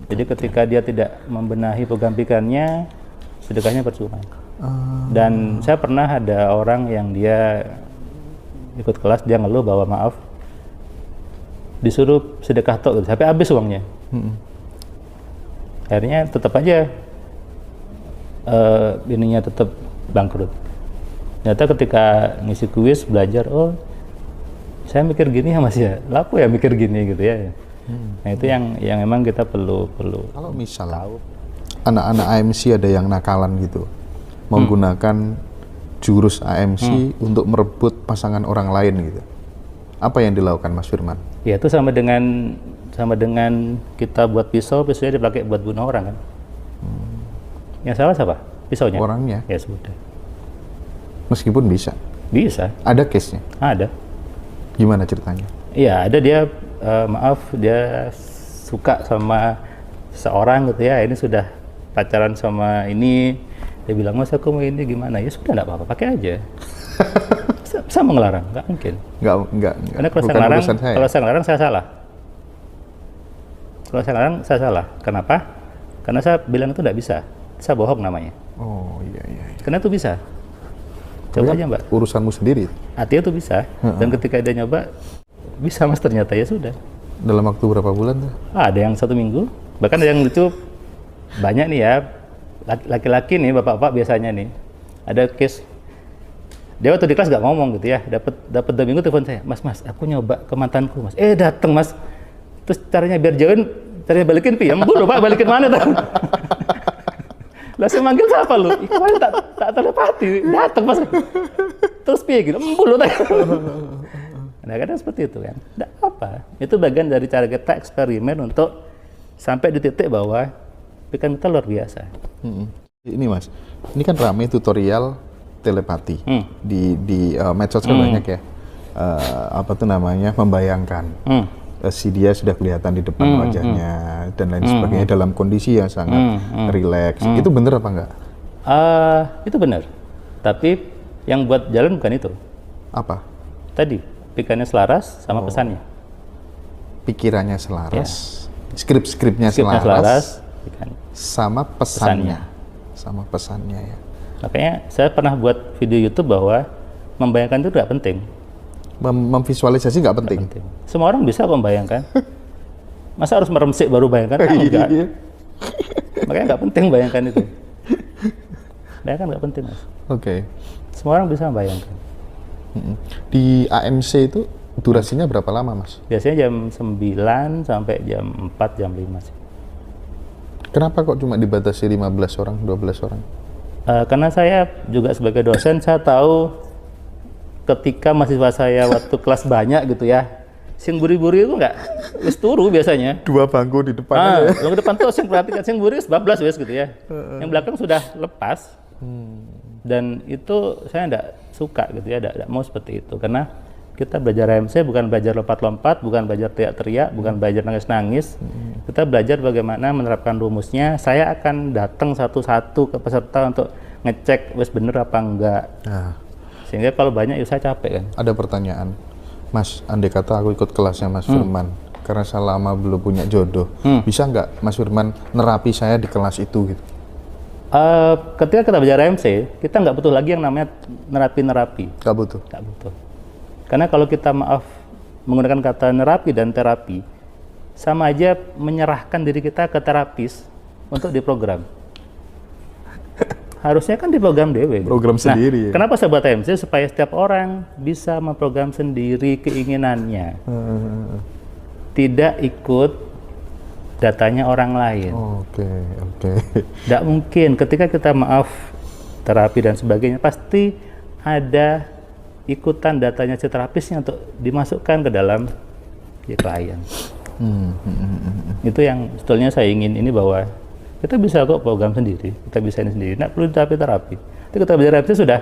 Jadi ketika dia tidak membenahi program pikirnya, sedekahnya percuma. Dan saya pernah ada orang yang dia ikut kelas, dia ngeluh bahwa maaf, disuruh sedekah tok, sampai habis uangnya. Akhirnya tetap aja ininya tetap bangkrut. Ternyata ketika ngisi kuis belajar, oh saya mikir gini ya mas ya, laku ya mikir gini gitu ya. Nah itu yang memang kita perlu. Kalau misal anak-anak AMC ada yang nakalan gitu, menggunakan jurus AMC untuk merebut pasangan orang lain gitu, apa yang dilakukan Mas Firman? Ya itu sama dengan kita buat pisaunya dipakai buat bunuh orang kan. Yang salah siapa? Pisaunya? Orangnya. Ya sudah. Meskipun bisa. Ada case-nya? Ada. Gimana ceritanya? Iya ada, dia dia suka sama seorang gitu ya, ini sudah pacaran sama ini, dia bilang mas aku mau ini gimana, ya sudah enggak apa-apa pakai aja. Sama ngelarang? Nggak mungkin. Nggak. Karena kalau saya ngelarang saya salah. Kalau saya ngelarang saya salah. Kenapa? Karena saya bilang itu nggak bisa. Saya bohong namanya. Oh iya. Karena itu bisa. Coba aja mbak. Urusanmu sendiri. Artinya itu bisa. Dan ketika dia nyoba, bisa mas ternyata, ya sudah. Dalam waktu berapa bulan tuh? Ada yang 1 minggu. Bahkan ada yang lucu, banyak nih ya. Laki-laki nih, bapak-bapak biasanya nih. Ada case, dia waktu di kelas nggak ngomong gitu ya. Dapat 2 minggu telepon saya, mas aku nyoba ke mantanku mas. Dateng mas. Terus caranya biar jauhin, caranya balikin pi. Embul pak, balikin mana tuh? Lah saya manggil siapa lu? Kemarin tak telepati, datang mas. Terus piye gitu, embul lu. Nah kadang seperti itu kan, tidak apa. Itu bagian dari cara kita eksperimen untuk sampai di titik bahwa pikiran kita luar biasa. Ini mas, ini kan ramai tutorial telepati di medsos kan banyak ya. Apa tuh namanya, membayangkan. Si dia sudah kelihatan di depan wajahnya dan lain sebagainya dalam kondisi yang sangat rileks. Itu benar apa enggak? Itu benar. Tapi yang buat jalan bukan itu. Apa? Tadi pikirannya selaras sama pesannya. Pikirannya selaras, skripnya selaras, sama pesannya. Sama pesannya ya. Makanya saya pernah buat video YouTube bahwa membayangkan itu tidak penting. Memvisualisasi nggak penting. Semua orang bisa membayangkan. Masa harus meremsik baru bayangkan? Enggak. Makanya nggak penting bayangkan itu. Bayangkan nggak penting mas. Oke. Semua orang bisa membayangkan. Di AMC itu durasinya berapa lama mas? Biasanya jam 9 sampai jam 4, jam 5 sih. Kenapa kok cuma dibatasi 15 orang, 12 orang? Karena saya juga sebagai dosen, saya tahu ketika mahasiswa saya waktu kelas banyak gitu ya, sing buri-buri itu nggak wis turu biasanya. 2 bangku di depan. Yang di depan tuh sing perhatikan, sing buri bablas wis gitu ya. Yang belakang sudah lepas. Dan itu saya nggak suka gitu ya, nggak mau seperti itu. Karena kita belajar AMC bukan belajar lompat-lompat, bukan belajar teriak-teriak, bukan belajar nangis-nangis. Kita belajar bagaimana menerapkan rumusnya. Saya akan datang satu-satu ke peserta untuk ngecek wis bener apa enggak. Sehingga kalau banyak ya saya capek kan. Ada pertanyaan, Mas, andai kata aku ikut kelasnya Mas Firman, karena saya lama belum punya jodoh, bisa nggak Mas Firman nerapi saya di kelas itu gitu? Ketika kita belajar AMC, kita nggak butuh lagi yang namanya nerapi-nerapi. Nggak butuh? Nggak butuh. Karena kalau kita menggunakan kata nerapi dan terapi, sama aja menyerahkan diri kita ke terapis untuk diprogram. Harusnya kan diprogram dewe. Program sendiri. Kenapa saya buat AMC? Supaya setiap orang bisa memprogram sendiri keinginannya. Tidak ikut datanya orang lain. Oke. Tidak mungkin ketika kita terapi dan sebagainya, pasti ada ikutan datanya si terapisnya untuk dimasukkan ke dalam klien. Itu yang sebetulnya saya ingin ini, bahwa kita bisa kok program sendiri, kita bisa ini sendiri, nggak perlu terapi. Tapi kita belajar terapi sudah,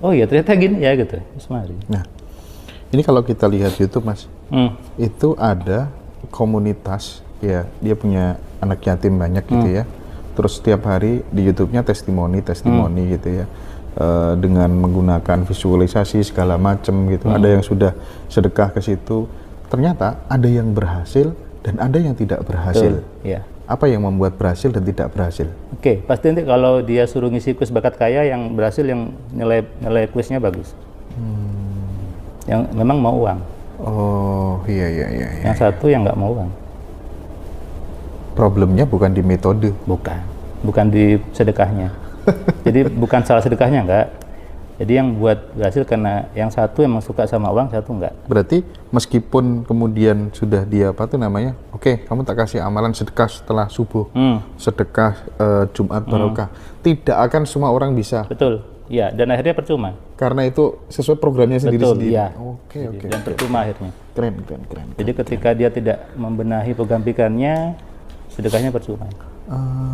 oh iya ternyata gini ya gitu. Semari. Nah, ini kalau kita lihat YouTube mas, itu ada komunitas ya, dia punya anak yatim banyak gitu ya. Terus setiap hari di YouTube-nya testimoni gitu ya, dengan menggunakan visualisasi segala macam gitu. Ada yang sudah sedekah ke situ. Ternyata ada yang berhasil dan ada yang tidak berhasil. Apa yang membuat berhasil dan tidak berhasil? Oke, pasti nanti kalau dia suruh ngisi kuis bakat kaya, yang berhasil yang nilai kuisnya bagus. Yang memang mau uang. Oh, iya. Yang satu yang nggak mau uang. Problemnya bukan di metode. Bukan di sedekahnya. Jadi bukan salah sedekahnya, enggak. Jadi yang buat berhasil karena yang satu emang suka sama uang, satu enggak. Berarti meskipun kemudian sudah dia oke, kamu tak kasih amalan sedekah setelah subuh, sedekah Jumat barokah, tidak akan semua orang bisa. Betul, ya. Dan akhirnya percuma. Karena itu sesuai programnya sendiri-sendiri. Betul, ya. Oke. Dan percuma akhirnya. Keren. Jadi ketika dia tidak membenahi program pikannya, sedekahnya percuma.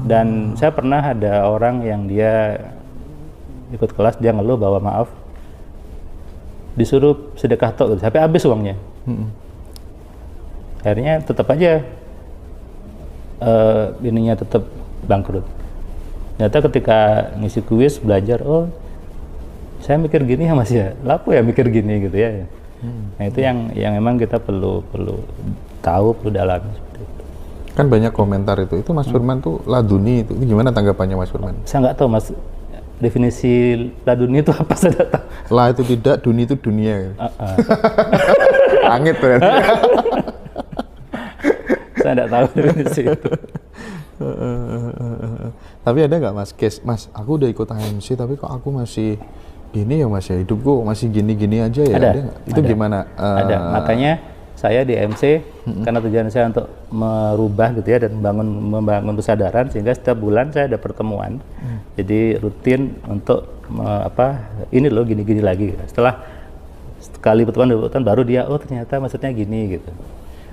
Dan saya pernah ada orang yang dia ikut kelas, dia ngeluh bahwa maaf disuruh sedekah tok gitu, sampai habis uangnya. Akhirnya tetap aja ininya tetap bangkrut. Ternyata ketika ngisi kuis belajar, oh saya mikir gini ya Mas ya, laku ya mikir gini gitu ya. Nah itu yang emang kita perlu tahu, perlu dalami seperti itu. Kan banyak komentar itu Mas Firman tuh laduni itu gimana tanggapannya Mas Firman? Saya nggak tahu Mas, definisi laduni itu apa, saya tidak tahu. Lah itu tidak, duni itu dunia. Angit berarti. Saya tidak tahu definisi itu. Tapi ada nggak Mas case, Mas aku udah ikut AMC tapi kok aku masih gini ya Mas ya, hidupku masih gini-gini aja ya? Ada nggak? Itu gimana? Ada, makanya saya di AMC karena tujuan saya untuk merubah gitu ya dan membangun kesadaran, sehingga setiap bulan saya ada pertemuan. Jadi rutin untuk ini loh gini-gini lagi. Setelah sekali pertemuan baru dia oh ternyata maksudnya gini gitu.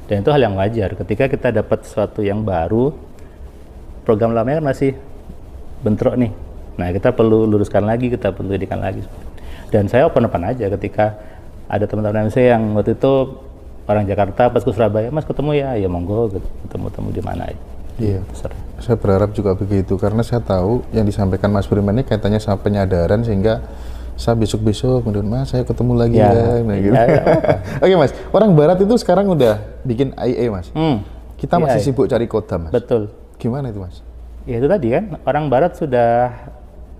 Dan itu hal yang wajar ketika kita dapat sesuatu yang baru, program lamanya kan masih bentrok nih. Nah kita perlu luruskan lagi, kita perlu didikan lagi. Dan saya open-open aja ketika ada teman-teman AMC yang waktu itu orang Jakarta pas ke Surabaya, Mas ketemu ya monggo gitu. Ketemu di mana aja. Iya, saya berharap juga begitu karena saya tahu yang disampaikan Mas Firman ini kaitannya sama penyadaran, sehingga saya besok-besok kemudian Mas saya ketemu lagi ya. Nah, gitu. Oke Mas, orang Barat itu sekarang udah bikin IA Mas. Kita masih sibuk cari kota Mas. Betul. Gimana itu Mas? Ya itu tadi kan orang Barat sudah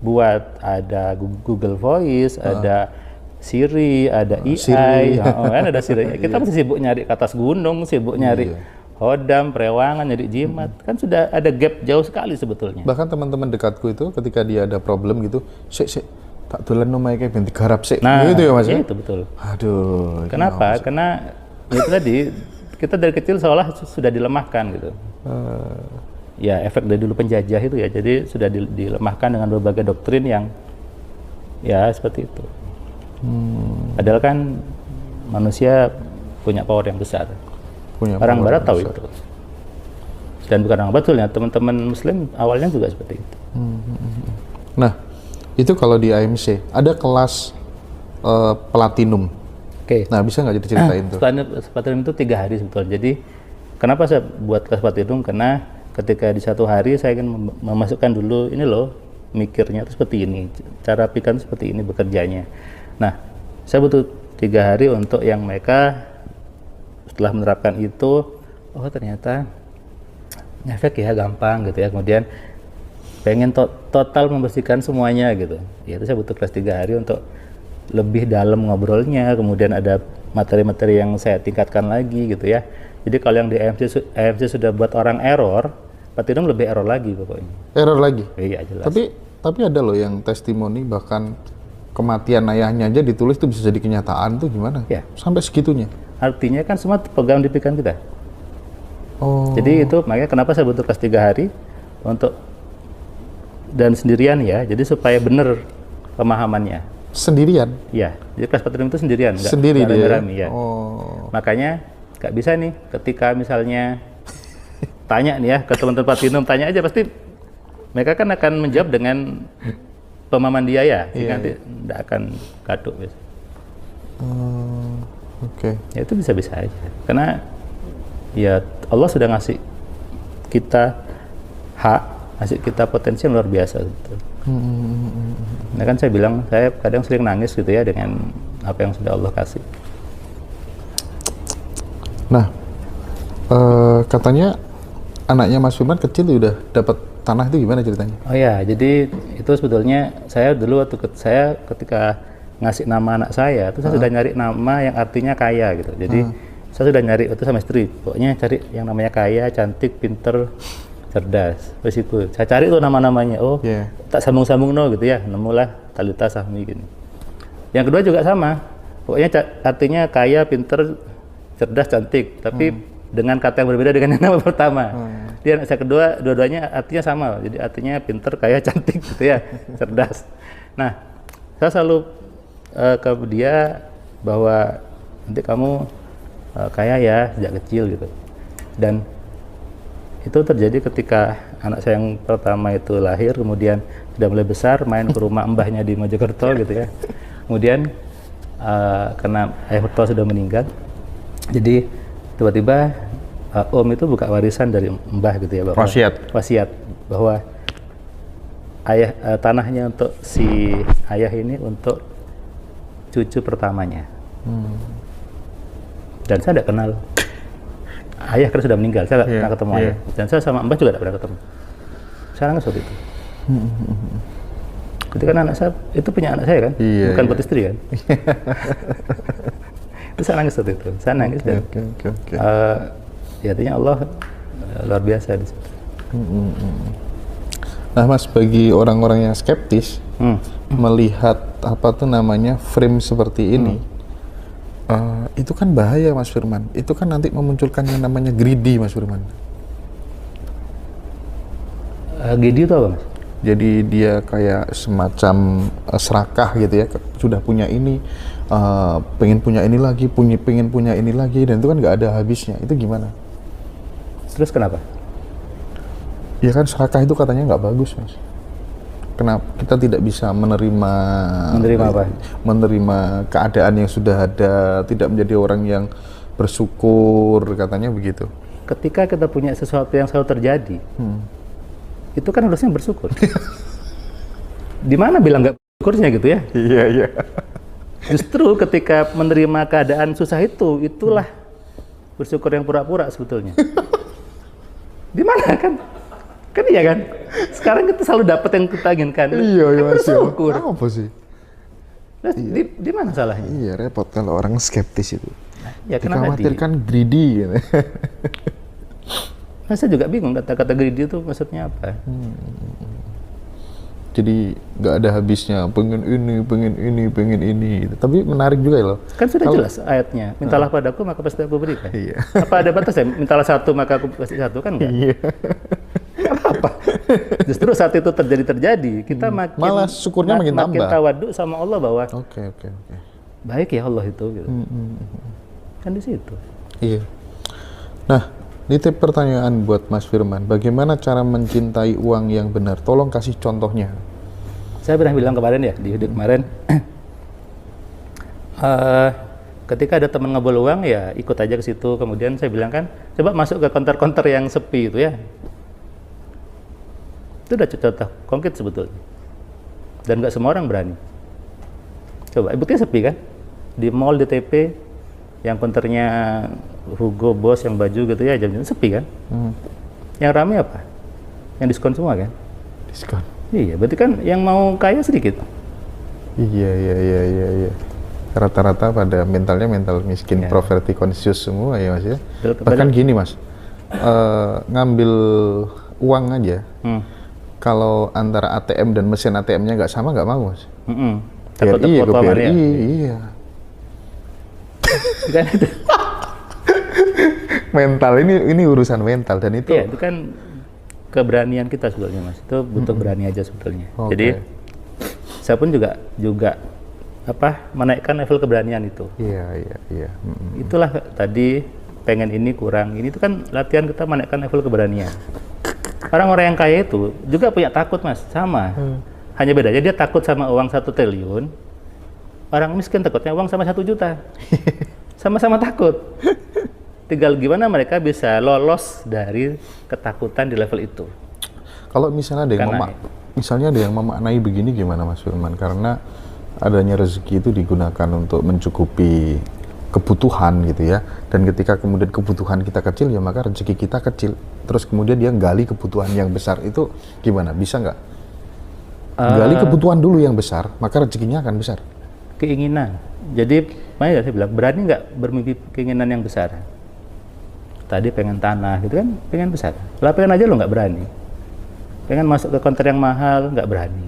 buat ada Google Voice, ada Siri, ada AI, kan ada Siri. Kita masih sibuk nyari ke atas gunung, sibuk nyari hodam, perewangan, nyari jimat. Kan sudah ada gap jauh sekali sebetulnya. Bahkan teman-teman dekatku itu ketika dia ada problem gitu, sik tak dolan omahe kayak ben digarap sik. Nah, gitu ya Mas ya? Itu betul. Aduh. Kenapa? Karena itu tadi kita dari kecil seolah sudah dilemahkan gitu. Ya efek dari dulu penjajah itu ya, jadi sudah dilemahkan dengan berbagai doktrin yang ya seperti itu. Padahal kan manusia punya power yang besar. Orang Barat tahu itu. Dan bukan orang Barat, teman-teman Muslim awalnya juga seperti itu. Nah, itu kalau di AMC ada kelas platinum. Oke. Nah, bisa nggak jadi ceritain tuh? Platinum itu 3 hari sebetulnya. Jadi kenapa saya buat kelas platinum? Karena ketika di satu hari saya ingin memasukkan dulu ini loh mikirnya itu seperti ini, cara pikan seperti ini bekerjanya. Nah, saya butuh 3 hari untuk yang mereka setelah menerapkan itu, oh ternyata ngefek ya gampang gitu ya. Kemudian pengen total membersihkan semuanya gitu. Ya itu saya butuh kelas 3 hari untuk lebih dalam ngobrolnya. Kemudian ada materi-materi yang saya tingkatkan lagi gitu ya. Jadi kalau yang di AMC sudah buat orang error, platinum lebih error lagi pokoknya. Error lagi? Iya jelas. Tapi ada loh yang testimoni bahkan kematian ayahnya aja ditulis itu bisa jadi kenyataan tuh gimana? Ya. Sampai segitunya? Artinya kan semua program di pikiran kita. Oh. Jadi itu makanya kenapa saya butuh kelas 3 hari untuk dan sendirian ya. Jadi supaya benar pemahamannya. Sendirian? Iya. Jadi kelas platinum itu sendirian. Sendiri dia? Rame-rame, ya. Oh. Makanya nggak bisa nih ketika misalnya tanya nih ya ke teman-teman platinum, tanya aja pasti mereka kan akan menjawab dengan pemahaman dia ya, nanti tidak akan gaduh. Oke. Ya itu bisa-bisa aja, karena ya Allah sudah ngasih kita hak, ngasih kita potensi yang luar biasa. Gitu. Nah kan saya bilang, saya kadang sering nangis gitu ya dengan apa yang sudah Allah kasih. Nah, katanya anaknya Mas Firman kecil udah dapat tanah itu gimana ceritanya? Oh ya, jadi itu sebetulnya saya dulu waktu saya ketika ngasih nama anak saya, itu saya sudah nyari nama yang artinya kaya gitu. Jadi saya sudah nyari itu sama istri, pokoknya cari yang namanya kaya, cantik, pinter, cerdas. Terus itu saya cari tuh nama-namanya. Oh, tak sambung-sambung no gitu ya, nemulah Talita Sahmi gini. Yang kedua juga sama, pokoknya artinya kaya, pinter, cerdas, cantik, tapi dengan kata yang berbeda dengan yang nama pertama. Dia anak saya kedua, dua-duanya artinya sama, jadi artinya pinter, kaya, cantik gitu ya, cerdas. Nah, saya selalu ke dia bahwa nanti kamu kaya ya sejak kecil gitu. Dan itu terjadi ketika anak saya yang pertama itu lahir, kemudian sudah mulai besar, main ke rumah mbahnya di Mojokerto gitu ya. Kemudian karena ayah mertua sudah meninggal, jadi tiba-tiba Om itu buka warisan dari mbah gitu ya, bahwa wasiat bahwa ayah tanahnya untuk si ayah ini untuk cucu pertamanya. Dan saya tidak kenal ayah karena sudah meninggal, saya tidak pernah ketemu ayah, dan saya sama mbah juga tidak pernah ketemu. Saya nangis waktu itu. Ketika anak saya itu punya anak saya kan, bukan buat istri kan. Itu saya nangis waktu itu, saya nangis dan ya artinya Allah luar biasa di situ. Nah Mas, bagi orang-orang yang skeptis melihat apa tuh namanya frame seperti ini, itu kan bahaya Mas Firman. Itu kan nanti memunculkan yang namanya greedy Mas Firman. Greedy itu apa Mas? Jadi dia kayak semacam serakah gitu ya, sudah punya ini, pengen punya ini lagi, pengen punya ini lagi, dan itu kan nggak ada habisnya. Itu gimana? Terus kenapa? Ya kan serakah itu katanya nggak bagus Mas. Kenapa kita tidak bisa menerima apa? Menerima keadaan yang sudah ada, tidak menjadi orang yang bersyukur, katanya begitu. Ketika kita punya sesuatu yang selalu terjadi, itu kan harusnya bersyukur. Di mana bilang nggak bersyukurnya gitu ya? Iya. Justru ketika menerima keadaan susah itulah bersyukur yang pura-pura sebetulnya. Di mana kan? Kan iya kan? Sekarang kita selalu dapat yang kita inginkan. Iya, Mas. Bersyukur. Apa sih? Nah, di mana salahnya? Iya, repot kalau orang skeptis itu. Ya, dikhawatirkan greedy gitu. Nah, saya juga bingung kata-kata greedy itu maksudnya apa. Jadi nggak ada habisnya, pengen ini. Tapi menarik juga loh. Kan sudah jelas ayatnya, mintalah padaku maka pasti aku berikan. Iya. Apa ada batasnya? Mintalah satu maka aku kasih satu, kan enggak? Iya. Apa? Justru saat itu terjadi, kita malah syukurnya makin tambah. Makin tawadhu sama Allah bahwa Oke. baik ya Allah itu gitu. Kan di situ. Iya. Nah, nitip pertanyaan buat Mas Firman, bagaimana cara mencintai uang yang benar? Tolong kasih contohnya. Saya pernah bilang kemarin ya, di hidup kemarin, ketika ada teman ngebol uang ya ikut aja ke situ. Kemudian saya bilang kan, coba masuk ke konter-konter yang sepi itu ya. Itu udah contoh konkret sebetulnya. Dan nggak semua orang berani. Coba, buktinya sepi kan? Di mall, di TP, yang konternya Hugo Boss yang baju gitu ya, jam-jam sepi kan? Yang rame apa? Yang diskon semua kan? Diskon. Iya, berarti kan yang mau kaya sedikit. Iya. Rata-rata pada mental miskin, poverty conscious semua ya Mas ya. Bahkan gini Mas, ngambil uang aja, kalau antara ATM dan mesin ATM-nya nggak sama nggak mau Mas. BRI ya ke BRI, iya. Kan itu. Mental ini urusan mental, dan itu. Iya, itu kan keberanian kita sebetulnya Mas. Itu butuh berani aja sebetulnya. Jadi saya pun juga menaikkan level keberanian itu. Iya. Itulah tadi pengen ini kurang ini, itu kan latihan kita menaikkan level keberanian. Orang-orang yang kaya itu juga punya takut Mas, sama. Hanya bedanya dia takut sama uang 1 triliun. Orang miskin takutnya uang sama 1 juta. Sama-sama takut. Tinggal gimana mereka bisa lolos dari ketakutan di level itu. Kalau misalnya ada yang memaknai begini gimana Mas Firman? Karena adanya rezeki itu digunakan untuk mencukupi kebutuhan gitu ya. Dan ketika kemudian kebutuhan kita kecil ya maka rezeki kita kecil. terus kemudian dia gali kebutuhan yang besar, itu gimana? Bisa nggak? Gali kebutuhan dulu yang besar, maka rezekinya akan besar. Keinginan. Jadi, makanya saya bilang, berani nggak bermimpi keinginan yang besar? Tadi pengen tanah gitu kan, pengen besar. Lah pengen aja lo nggak berani. Pengen masuk ke konter yang mahal, nggak berani.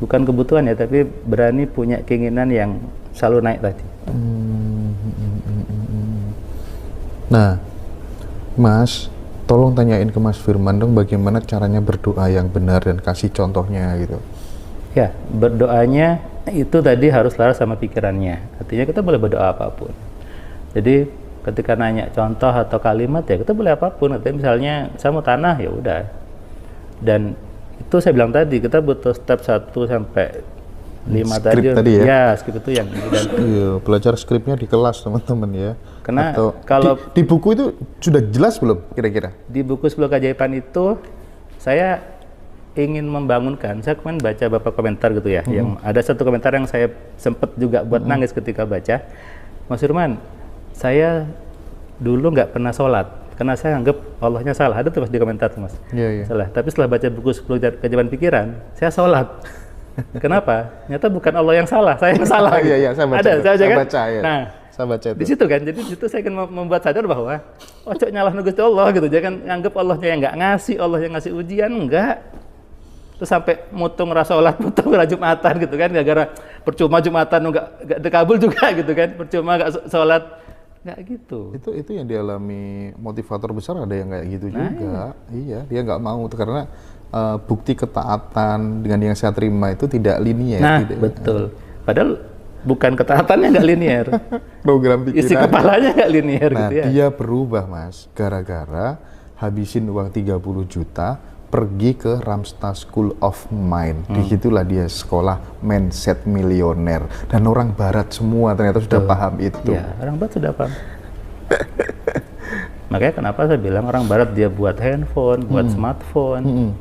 Bukan kebutuhan ya, tapi berani punya keinginan yang selalu naik tadi. Nah, Mas, tolong tanyain ke Mas Firman dong bagaimana caranya berdoa yang benar dan kasih contohnya gitu. Ya, berdoanya itu tadi harus selaras sama pikirannya. Artinya kita boleh berdoa apapun. Jadi ketika nanya contoh atau kalimat ya kita boleh apapun. Artinya misalnya saya mau tanah ya udah. Dan itu saya bilang tadi kita butuh step 1 sampai 5 tadi ya. Ya, skrip itu yang dan iya, belajar skripnya di kelas teman-teman ya. Karena atau kalau di buku itu sudah jelas belum kira-kira? Di buku 10 keajaiban itu saya ingin membangunkan. Saya kemarin baca beberapa komentar gitu ya. Yang ada satu komentar yang saya sempat juga buat nangis ketika baca. Mas Firman, saya dulu nggak pernah sholat karena saya anggap Allahnya salah. Ada tuh Mas di komentar tuh Mas. Iya. Salah. Tapi setelah baca buku 10 keajaiban pikiran, saya sholat. Kenapa? Ternyata bukan Allah yang salah, saya yang salah. Iya, saya baca. Ada, saya baca ya. Nah, saya baca itu. Di situ kan, jadi di situ saya ingin membuat sadar bahwa ojo nyalah Gusti Allah gitu. Jangan anggap Allahnya yang nggak ngasih, Allah yang ngasih ujian, enggak. Terus sampai mutung rasolat, mutung Jumatan gitu kan, gara-gara percuma Jumatan nggak dikabul juga gitu kan, percuma nggak sholat, nggak gitu. Itu yang dialami motivator besar, ada yang kayak gitu juga. Iya, dia nggak mau tuh karena bukti ketaatan dengan yang saya terima itu tidak linear. Nah, tidak, betul. Padahal bukan ketaatannya nggak linear. Program pikiran. Isi kepalanya nggak linear nah, gitu ya. Dia berubah, Mas, gara-gara habisin uang 30 juta pergi ke Ramstad School of Mind. Disitulah dia sekolah mindset milioner. Dan orang barat semua ternyata sudah paham itu. Ya, orang barat sudah paham. Makanya kenapa saya bilang orang barat dia buat handphone, buat smartphone.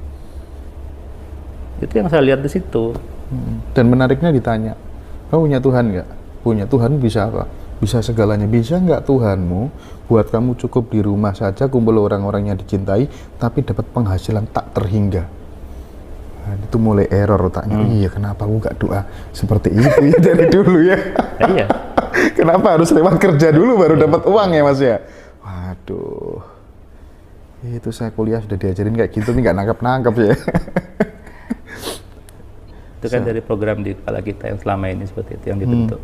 Itu yang saya lihat di situ. Dan menariknya ditanya, kamu punya Tuhan nggak? Punya. Tuhan bisa apa? Bisa segalanya. Bisa nggak Tuhanmu buat kamu cukup di rumah saja, kumpul orang-orang yang dicintai, tapi dapat penghasilan tak terhingga? Nah, itu mulai error otaknya. Iya, kenapa aku nggak doa seperti itu ya dari dulu ya? Iya. Kenapa harus lewat kerja dulu baru dapat uang ya Mas ya? Waduh. Itu saya kuliah sudah diajarin kayak gitu, nih nggak nangkep-nangkep ya. Itu kan dari program di kepala kita yang selama ini seperti itu yang dibentuk.